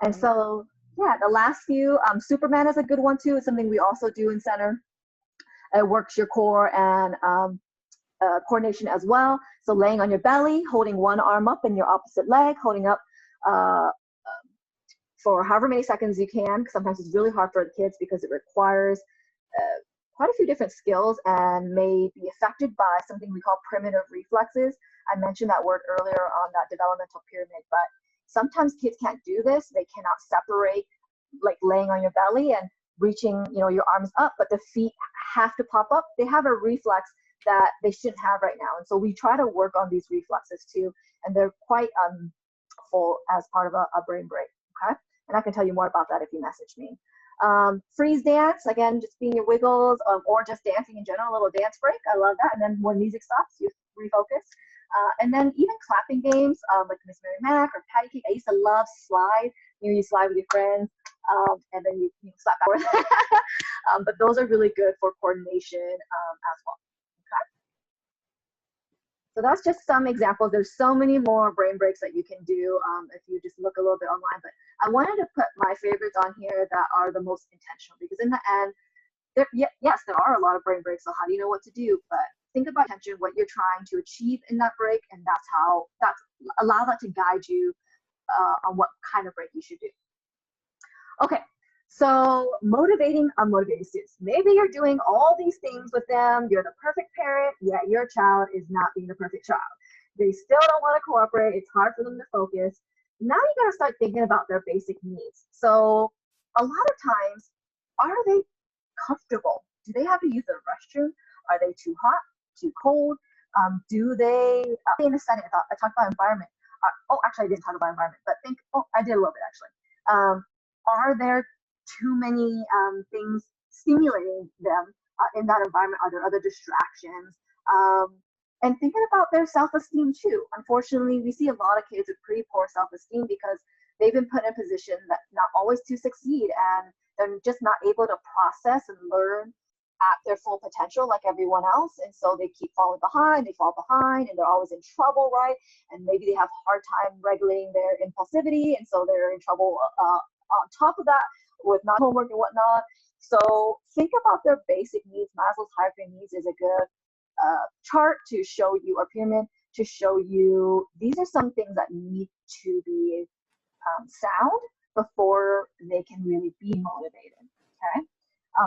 And so, yeah, the last few, Superman is a good one too. It's something we also do in center. It works your core and coordination as well. So laying on your belly, holding one arm up and your opposite leg, holding up for however many seconds you can. Sometimes it's really hard for the kids because it requires quite a few different skills and may be affected by something we call primitive reflexes. I mentioned that word earlier on that developmental pyramid, but sometimes kids can't do this. They cannot separate, like laying on your belly and reaching, your arms up, but the feet have to pop up. They have a reflex that they shouldn't have right now. And so we try to work on these reflexes too. And they're quite full as part of a brain break. Okay. And I can tell you more about that if you message me. Freeze dance, again, just being your wiggles, or just dancing in general, a little dance break. I love that. And then when music stops, you refocus. And then even clapping games, like Miss Mary Mac or Patty Cake. I used to love slide. You slide with your friends, and then you slap backwards. But those are really good for coordination as well. Okay. So that's just some examples. There's so many more brain breaks that you can do if you just look a little bit online. But I wanted to put my favorites on here that are the most intentional, because in the end, yes, there are a lot of brain breaks. So how do you know what to do? But think about attention, what you're trying to achieve in that break, and allow that to guide you on what kind of break you should do. Okay, so motivating unmotivated students. Maybe you're doing all these things with them. You're the perfect parent, yet your child is not being the perfect child. They still don't want to cooperate. It's hard for them to focus. Now you got to start thinking about their basic needs. So a lot of times, are they comfortable? Do they have to use the restroom? Are they too hot, too cold? Do they, in a setting, I talked about environment. Actually, I didn't talk about environment, but I did a little bit actually. Are there too many things stimulating them in that environment? Are there other distractions? And thinking about their self-esteem too. Unfortunately, we see a lot of kids with pretty poor self-esteem because they've been put in a position that not always to succeed, and they're just not able to process and learn at their full potential like everyone else. And so they keep falling behind, they fall behind, and they're always in trouble, right? And maybe they have a hard time regulating their impulsivity, and so they're in trouble on top of that with not homework and whatnot. So think about their basic needs. Maslow's hierarchy of needs is a good chart to show you, or pyramid, to show you these are some things that need to be sound before they can really be motivated. Okay.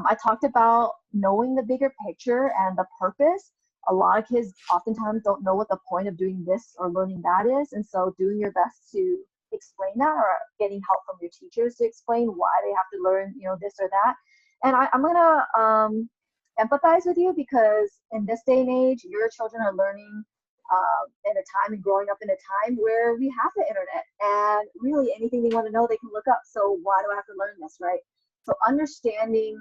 I talked about knowing the bigger picture and the purpose. A lot of kids oftentimes don't know what the point of doing this or learning that is, and so doing your best to explain that, or getting help from your teachers to explain why they have to learn, this or that. And I'm gonna empathize with you, because in this day and age, your children are learning in a time and growing up in a time where we have the internet, and really anything they want to know they can look up. So why do I have to learn this, right? So understanding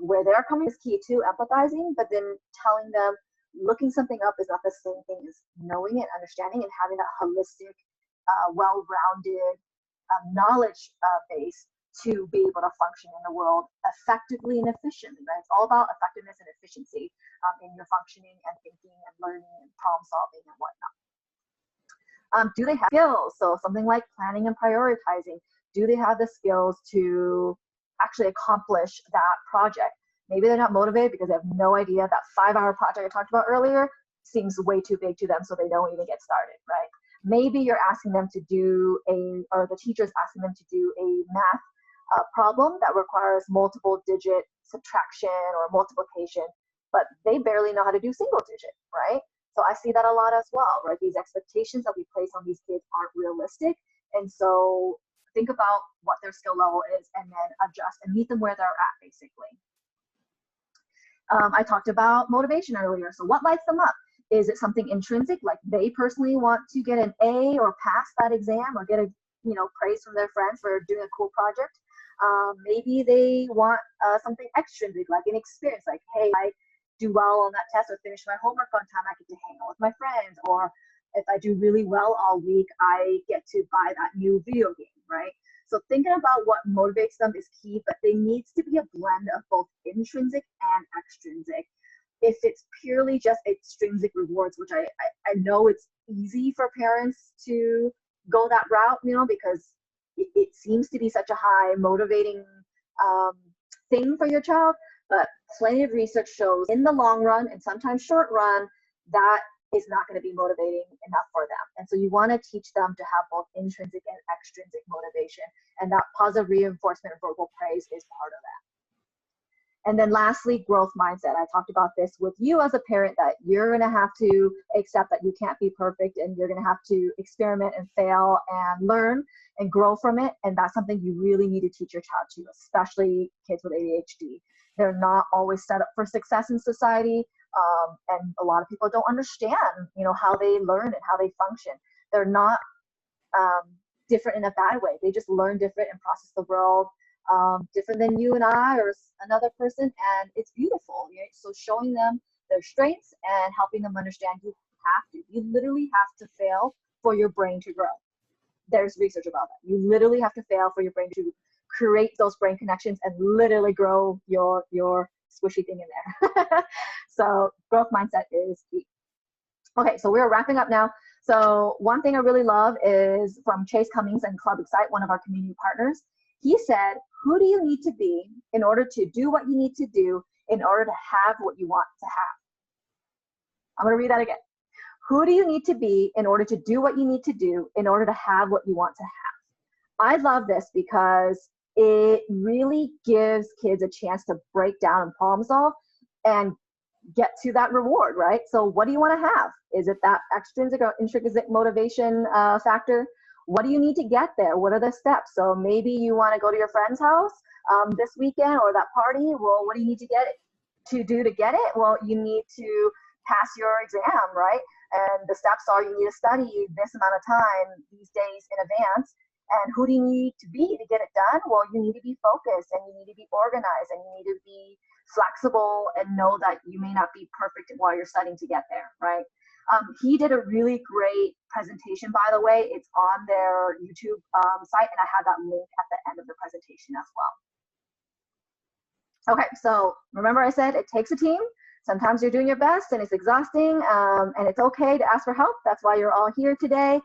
where they're coming is key too, empathizing, but then telling them looking something up is not the same thing as knowing it, understanding, and having that holistic, well-rounded knowledge base to be able to function in the world effectively and efficiently, right? It's all about effectiveness and efficiency in your functioning and thinking and learning and problem solving and whatnot. Do they have skills? So something like planning and prioritizing. Do they have the skills to actually accomplish that project? Maybe they're not motivated because they have no idea that 5-hour project I talked about earlier seems way too big to them, so they don't even get started, right? Maybe you're asking them to do or the teacher's asking them to do a math problem that requires multiple digit subtraction or multiplication, but they barely know how to do single digit, right? So I see that a lot as well, right? These expectations that we place on these kids aren't realistic. And so think about what their skill level is and then adjust and meet them where they're at, basically. I talked about motivation earlier. So what lights them up? Is it something intrinsic, like they personally want to get an A or pass that exam or get a praise from their friends for doing a cool project? Maybe they want something extrinsic, like an experience, like, hey, I do well on that test or finish my homework on time, I get to hang out with my friends. Or if I do really well all week, I get to buy that new video game, right? So thinking about what motivates them is key, but there needs to be a blend of both intrinsic and extrinsic. If it's purely just extrinsic rewards, which I know it's easy for parents to go that route, because it seems to be such a high motivating thing for your child, but plenty of research shows in the long run and sometimes short run that is not going to be motivating enough for them. And so you want to teach them to have both intrinsic and extrinsic motivation, and that positive reinforcement and verbal praise is part of that. And then lastly, growth mindset. I talked about this with you as a parent, that you're going to have to accept that you can't be perfect, and you're going to have to experiment and fail and learn and grow from it. And that's something you really need to teach your child to, especially kids with ADHD. They're not always set up for success in society. And a lot of people don't understand, how they learn and how they function. They're not different in a bad way. They just learn different and process the world different than you and I or another person, and it's beautiful. Right? So showing them their strengths and helping them understand you have to. You literally have to fail for your brain to grow. There's research about that. You literally have to fail for your brain to create those brain connections and literally grow your squishy thing in there. So growth mindset is key. Okay, so we're wrapping up now. So one thing I really love is from Chase Cummings and Club Excite, one of our community partners. He said, who do you need to be in order to do what you need to do in order to have what you want to have? I'm going to read that again. Who do you need to be in order to do what you need to do in order to have what you want to have? I love this because it really gives kids a chance to break down and problem solve and get to that reward, right? So what do you want to have? Is it that extrinsic or intrinsic motivation factor? What do you need to get there? What are the steps? So maybe you want to go to your friend's house this weekend or that party. Well, what do you need to get it? Well, you need to pass your exam, right? And the steps are you need to study this amount of time these days in advance. And who do you need to be to get it done? Well, you need to be focused and you need to be organized and you need to be flexible and know that you may not be perfect while you're studying to get there, right? He did a really great presentation, by the way. It's on their YouTube site, and I have that link at the end of the presentation as well. Okay, so remember I said it takes a team. Sometimes you're doing your best and it's exhausting, and it's okay to ask for help. That's why you're all here today.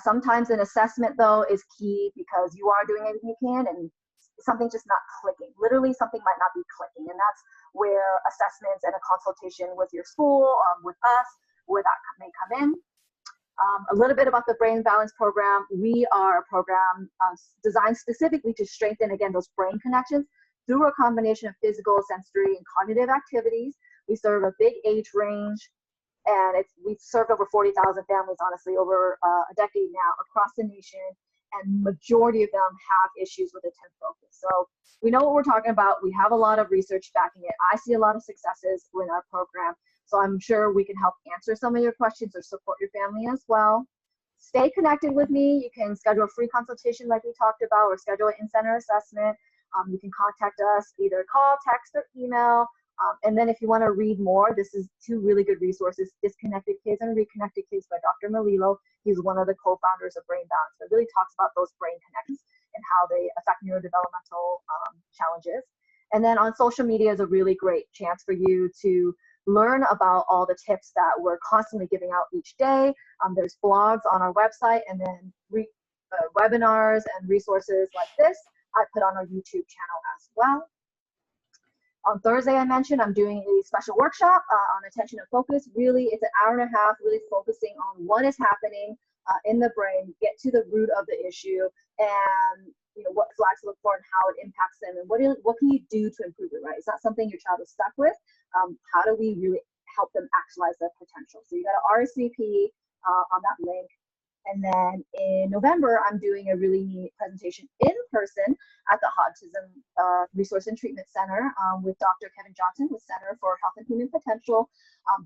Sometimes an assessment, though, is key because you are doing everything you can and something's just not clicking. Literally, something might not be clicking, and that's where assessments and a consultation with your school, with us, where that may come in. A little bit about the Brain Balance Program. We are a program designed specifically to strengthen, again, those brain connections through a combination of physical, sensory, and cognitive activities. We serve a big age range, and we've served over 40,000 families, honestly, over a decade now across the nation, and majority of them have issues with attention focus. So we know what we're talking about. We have a lot of research backing it. I see a lot of successes with our program, so I'm sure we can help answer some of your questions or support your family as well. Stay connected with me. You can schedule a free consultation like we talked about, or schedule an in-center assessment. You can contact us, either call, text, or email. And then if you want to read more, this is two really good resources, Disconnected Kids and Reconnected Kids by Dr. Melillo. He's one of the co-founders of Brain Balance. It really talks about those brain connections and how they affect neurodevelopmental challenges. And then on social media is a really great chance for you to learn about all the tips that we're constantly giving out each day. There's blogs on our website, and then webinars and resources like this I put on our YouTube channel as well. On Thursday, I mentioned I'm doing a special workshop on attention and focus. Really, it's an hour and a half, really focusing on what is happening in the brain, get to the root of the issue, and what flags to look for and how it impacts them, and what can you do to improve it, right? It's not something your child is stuck with. How do we really help them actualize their potential? So you got to RSVP on that link. And then in November, I'm doing a really neat presentation in person at the Autism Resource and Treatment Center with Dr. Kevin Johnson with Center for Health and Human Potential,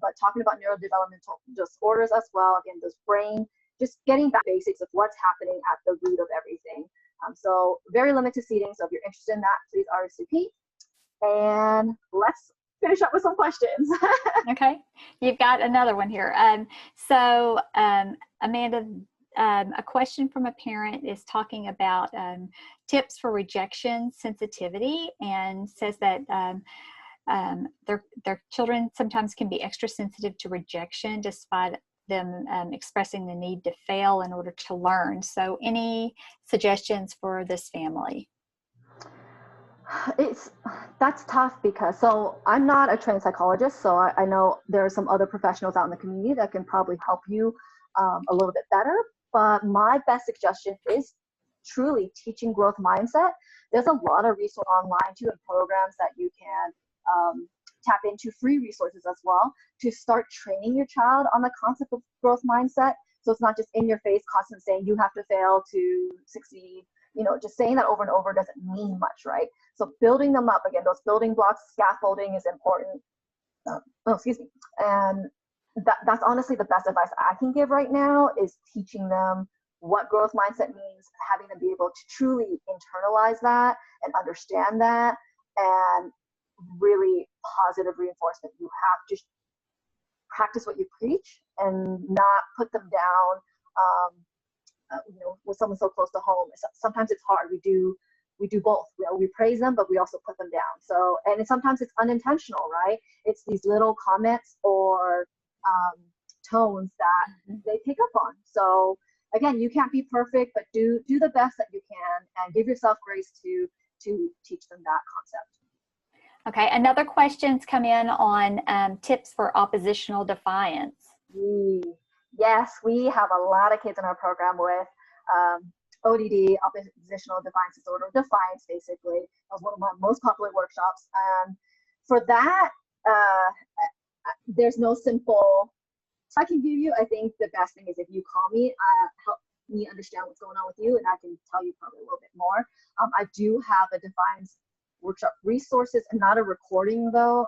but talking about neurodevelopmental disorders as well. Again, those brain, just getting back to basics of what's happening at the root of everything. So very limited seating. So if you're interested in that, please RSVP. And let's finish up with some questions. Okay, you've got another one here. So Amanda, a question from a parent is talking about tips for rejection sensitivity, and says that their children sometimes can be extra sensitive to rejection despite them expressing the need to fail in order to learn. So any suggestions for this family? That's tough because, so I'm not a trained psychologist, so I know there are some other professionals out in the community that can probably help you a little bit better. But my best suggestion is truly teaching growth mindset. There's a lot of resources online too, and programs that you can tap into, free resources as well, to start training your child on the concept of growth mindset. So it's not just in your face, constant saying you have to fail to succeed. Just saying that over and over doesn't mean much, right? So building them up, again, those building blocks, scaffolding is important. And that's honestly the best advice I can give right now, is teaching them what growth mindset means, having them be able to truly internalize that and understand that, and really positive reinforcement. You have to practice what you preach and not put them down, with someone so close to home. Sometimes it's hard. We do both. We praise them, but we also put them down. So, and sometimes it's unintentional, right? It's these little comments or tones that they pick up on. So again, you can't be perfect, but do the best that you can and give yourself grace to teach them that concept. Okay, another question's come in on tips for oppositional defiance. Yes, we have a lot of kids in our program with ODD, oppositional defiance disorder, defiance basically. That was one of my most popular workshops. For that, there's no simple, I can give you, I think the best thing is if you call me, help me understand what's going on with you, and I can tell you probably a little bit more. I do have a defiance workshop resources, and not a recording though,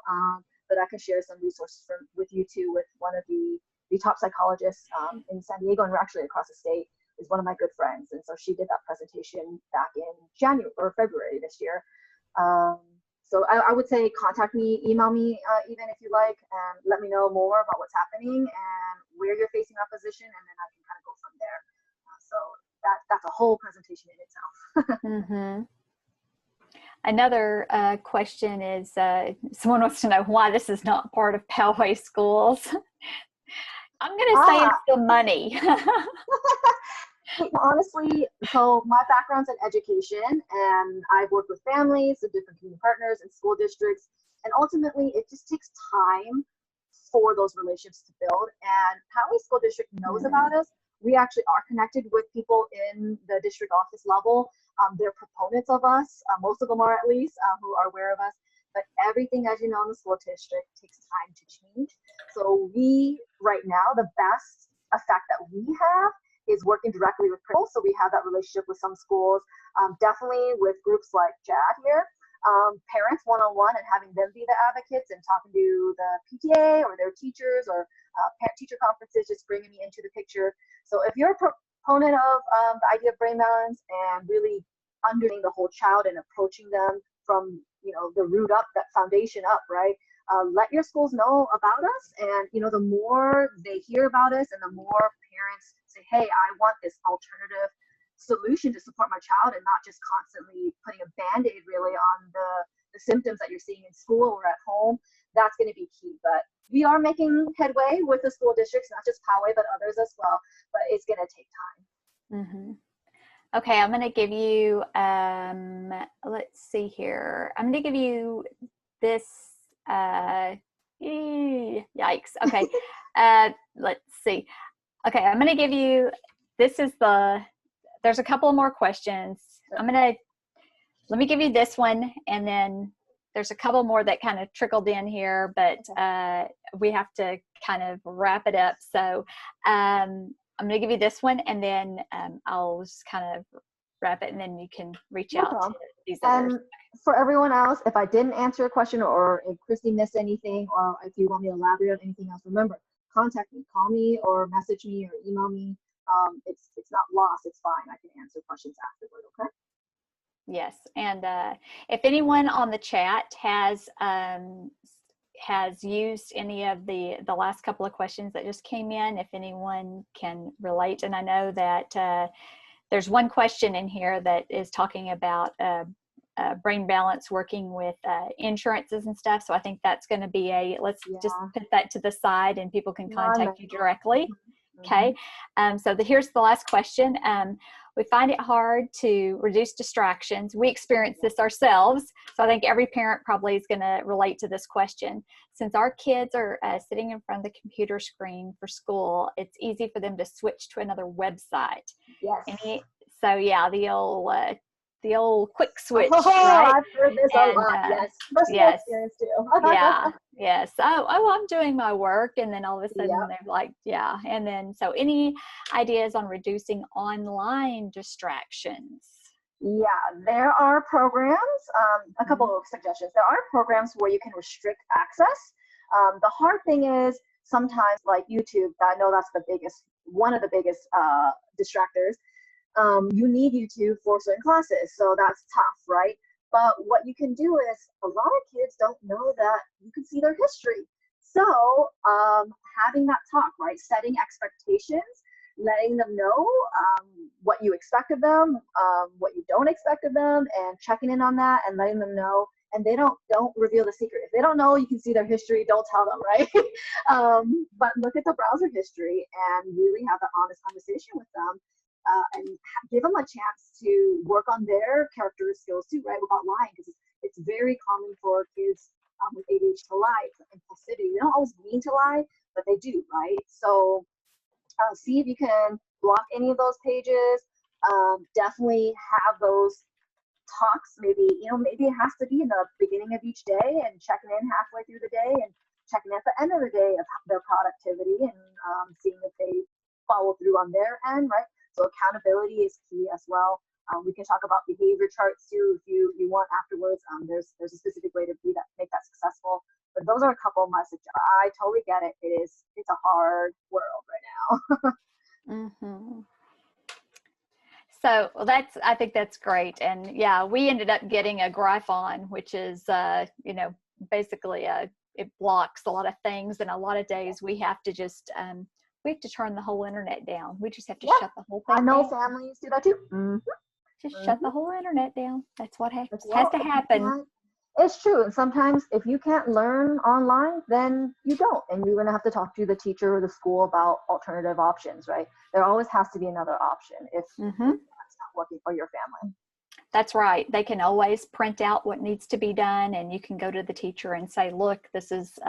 but I can share some resources with you too, with one of the top psychologists in San Diego, and we're actually across the state, is one of my good friends. And so she did that presentation back in January or February this year. So I would say contact me, email me even if you like, and let me know more about what's happening and where you're facing opposition, and then I can kind of go from there. So that's a whole presentation in itself. Mm-hmm. Another question is, someone wants to know why this is not part of Poway schools. I'm going to say it's the money. Honestly, so my background's in education, and I've worked with families and different community partners and school districts, and ultimately it just takes time for those relationships to build. And Poway School District knows about us. We actually are connected with people in the district office level. They're proponents of us, most of them are at least, who are aware of us. But everything, as you know, in the school district takes time to change. So we, right now, the best effect that we have is working directly with principals. So we have that relationship with some schools, definitely with groups like JAD here, parents one-on-one, and having them be the advocates and talking to the PTA or their teachers, or parent-teacher conferences, just bringing me into the picture. So if you're a proponent of the idea of brain balance and really understanding the whole child and approaching them from the root up, that foundation up, right? Let your schools know about us, and the more they hear about us and the more parents say, hey, I want this alternative solution to support my child, and not just constantly putting a band-aid really on the symptoms that you're seeing in school or at home, that's going to be key. But we are making headway with the school districts, not just Poway, but others as well, but it's going to take time. Mm-hmm. Okay, I'm going to give you, let's see here. I'm going to give you this, yikes. Okay, let's see. Okay, I'm going to give you, there's a couple more questions. Let me give you this one, and then there's a couple more that kind of trickled in here, but we have to kind of wrap it up. So I'm going to give you this one, and then I'll just kind of wrap it, and then you can reach out to these others. For everyone else, if I didn't answer a question, or if Christy missed anything, or if you want me to elaborate on anything else, remember, contact me, call me or message me or email me. It's not lost. It's fine. I can answer questions afterward. Okay. Yes, and if anyone on the chat has used any of the last couple of questions that just came in, if anyone can relate, and I know that there's one question in here that is talking about brain balance working with insurances and stuff. So I think that's going to be just put that to the side, and people can contact you directly. Okay. So here's the last question. We find it hard to reduce distractions. We experience this ourselves. So I think every parent probably is going to relate to this question. Since our kids are sitting in front of the computer screen for school, it's easy for them to switch to another website. Yes. So yeah, the old quick switch, right? I've heard this a lot. Yes. Personal experience too. Yes. Oh, I'm doing my work, and then all of a sudden they're like, yeah. And then, so any ideas on reducing online distractions? Yeah, there are programs, a couple of suggestions. There are programs where you can restrict access. The hard thing is sometimes, like YouTube, I know that's one of the biggest distractors. You need YouTube for certain classes, so that's tough, right? But what you can do is, a lot of kids don't know that you can see their history. So having that talk, right? Setting expectations, letting them know what you expect of them, what you don't expect of them, and checking in on that and letting them know. And they don't reveal the secret. If they don't know, you can see their history. Don't tell them, right? But look at the browser history and really have an honest conversation with them, and give them a chance to work on their character skills too, right? Without lying, because it's very common for kids with ADHD to lie. It's impulsivity. They don't always mean to lie, but they do, right? So see if you can block any of those pages. Definitely have those talks. Maybe, maybe it has to be in the beginning of each day and checking in halfway through the day and checking at the end of the day of their productivity and seeing if they follow through on their end, right? So accountability is key as well. We can talk about behavior charts too if you want afterwards. There's a specific way to make that successful. But those are a couple of my suggestions. I totally get it. It's a hard world right now. Mm-hmm. So I think that's great. And yeah, we ended up getting a Gryphon, which is, basically it blocks a lot of things. And a lot of days we have to just, we have to turn the whole internet down. We just have to shut the whole thing down. I know families do that too. Mm-hmm. Just shut the whole internet down. That's what has to happen. It's true. And sometimes if you can't learn online, then you don't. And you're going to have to talk to the teacher or the school about alternative options, right? There always has to be another option if that's not working for your family. That's right. They can always print out what needs to be done, and you can go to the teacher and say, look, this is,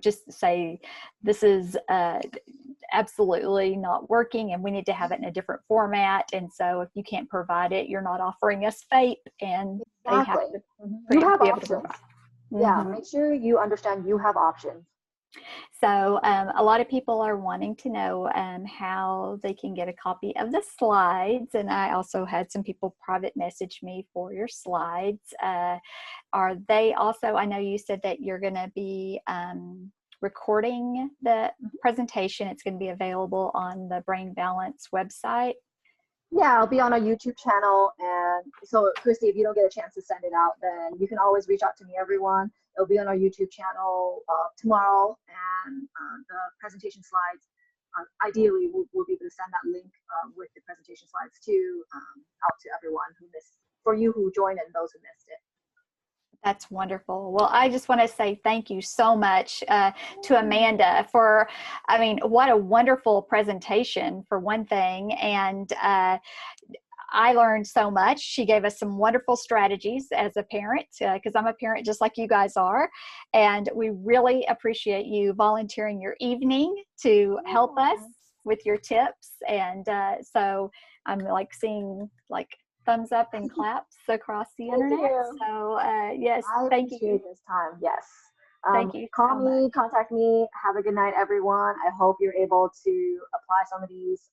just say, this is absolutely not working and we need to have it in a different format. And so if you can't provide it, you're not offering us FAPE, and they have to you have options. Yeah, make sure you understand you have options. So a lot of people are wanting to know how they can get a copy of the slides. And I also had some people private message me for your slides. Are they also, I know you said that you're going to be recording the presentation. It's going to be available on the Brain Balance website. Yeah, I'll be on our YouTube channel. And so, Christy, if you don't get a chance to send it out, then you can always reach out to me, everyone. It'll be on our YouTube channel tomorrow. And the presentation slides, ideally, we'll be able to send that link with the presentation slides out to everyone for you who joined and those who missed it. That's wonderful. Well, I just want to say thank you so much to Amanda for, what a wonderful presentation for one thing. And I learned so much. She gave us some wonderful strategies as a parent, because I'm a parent just like you guys are. And we really appreciate you volunteering your evening to help us with your tips. And so I'm seeing thumbs up and claps across the internet. So yes, thank you. I appreciate this time. Yes. Thank you. Call me, contact me. Have a good night, everyone. I hope you're able to apply some of these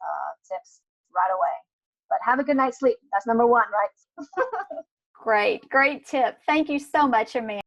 tips right away. But have a good night's sleep. That's number one, right? Great tip. Thank you so much, Amanda.